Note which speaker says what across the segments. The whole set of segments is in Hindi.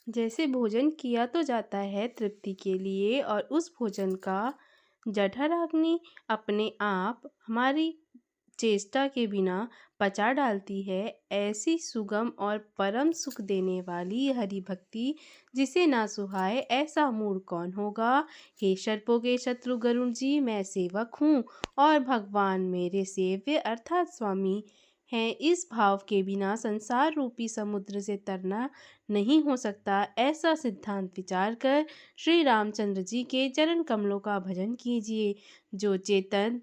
Speaker 1: जैसे भोजन किया तो जाता है तृप्ति के लिए और उस भोजन का जठराग्नि अपने आप हमारी चेष्टा के बिना पचा डालती है, ऐसी सुगम और परम सुख देने वाली हरि भक्ति जिसे ना सुहाए ऐसा मूड कौन होगा। हे सर्पों के शत्रु गरुण जी, मैं सेवक हूँ और भगवान मेरे सेव्य अर्थात स्वामी हैं। इस भाव के बिना संसार रूपी समुद्र से तरना नहीं हो सकता। ऐसा सिद्धांत विचार कर श्री रामचंद्र जी के चरण कमलों का भजन कीजिए। जो चेतन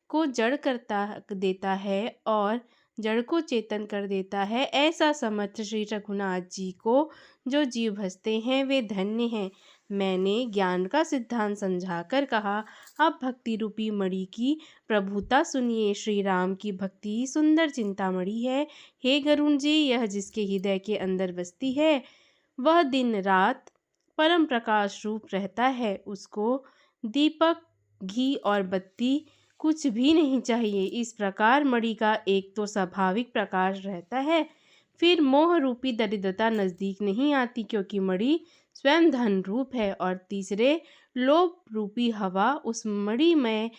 Speaker 1: को जड़ करता देता है और जड़ को चेतन कर देता है, ऐसा समर्थ श्री रघुनाथ जी को जो जीव भजते हैं वे धन्य हैं। मैंने ज्ञान का सिद्धांत समझाकर कहा, अब भक्ति रूपी मणि की प्रभुता सुनिए। श्री राम की भक्ति सुंदर चिंतामणि है। हे गरुण जी, यह जिसके हृदय के अंदर बसती है वह दिन रात परम प्रकाश रूप रहता है। उसको दीपक, घी और बत्ती कुछ भी नहीं चाहिए। इस प्रकार मणि का एक तो स्वाभाविक प्रकाश रहता है, फिर मोह रूपी दरिद्रता नजदीक नहीं आती क्योंकि मणि स्वयं धन रूप है, और तीसरे लोभ रूपी हवा उस मणिमय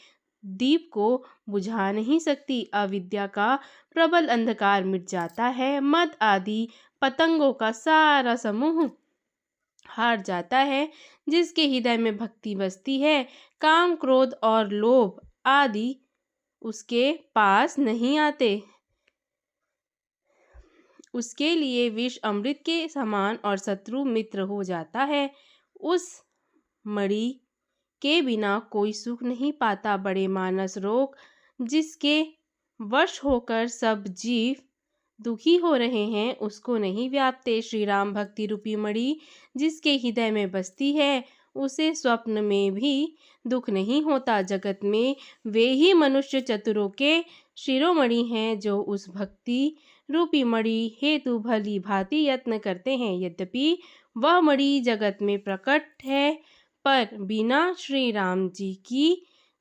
Speaker 1: दीप को बुझा नहीं सकती। अविद्या का प्रबल अंधकार मिट जाता है, मद आदि पतंगों का सारा समूह हार जाता है। जिसके हृदय में भक्ति बसती है, काम, क्रोध और लोभ आदि उसके पास नहीं आते। उसके लिए विष अमृत के समान और शत्रु मित्र हो जाता है। उस मणि के बिना कोई सुख नहीं पाता। बड़े मानस रोग जिसके वश होकर सब जीव दुखी हो रहे हैं, उसको नहीं व्यापते। श्री राम भक्ति रूपी मणि जिसके हृदय में बसती है, उसे स्वप्न में भी दुख नहीं होता। जगत में वे ही मनुष्य चतुरों के शिरोमणि हैं जो उस भक्ति रूपी मणि हेतु भली भांति यत्न करते हैं। यद्यपि वह मणि जगत में प्रकट है, पर बिना श्री राम जी की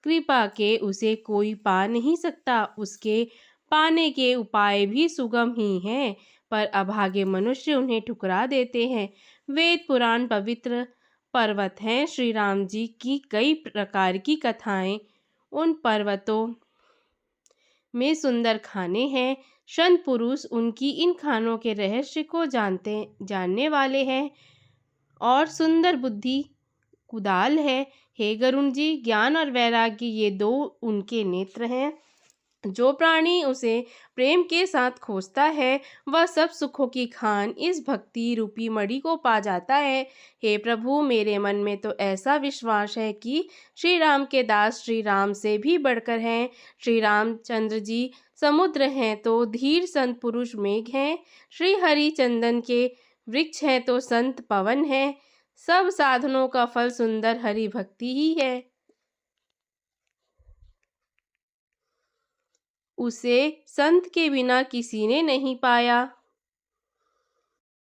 Speaker 1: कृपा के उसे कोई पा नहीं सकता। उसके पाने के उपाय भी सुगम ही हैं, पर अभागे मनुष्य उन्हें ठुकरा देते हैं। वेद पुराण पवित्र पर्वत हैं। श्री राम जी की कई प्रकार की कथाएं उन पर्वतों में सुंदर खाने हैं। संत पुरुष उनकी इन खानों के रहस्य को जानने वाले हैं और सुंदर बुद्धि कुदाल है। हे गरुण जी, ज्ञान और वैराग्य ये दो उनके नेत्र हैं। जो प्राणी उसे प्रेम के साथ खोजता है वह सब सुखों की खान इस भक्ति रूपी मणि को पा जाता है। हे प्रभु, मेरे मन में तो ऐसा विश्वास है कि श्री राम के दास श्री राम से भी बढ़कर हैं। श्री रामचंद्र जी समुद्र हैं तो धीर संत पुरुष मेघ हैं। श्री हरि चंदन के वृक्ष हैं तो संत पवन हैं। सब साधनों का फल सुंदर हरि भक्ति ही है। उसे संत के बिना किसी ने नहीं पाया।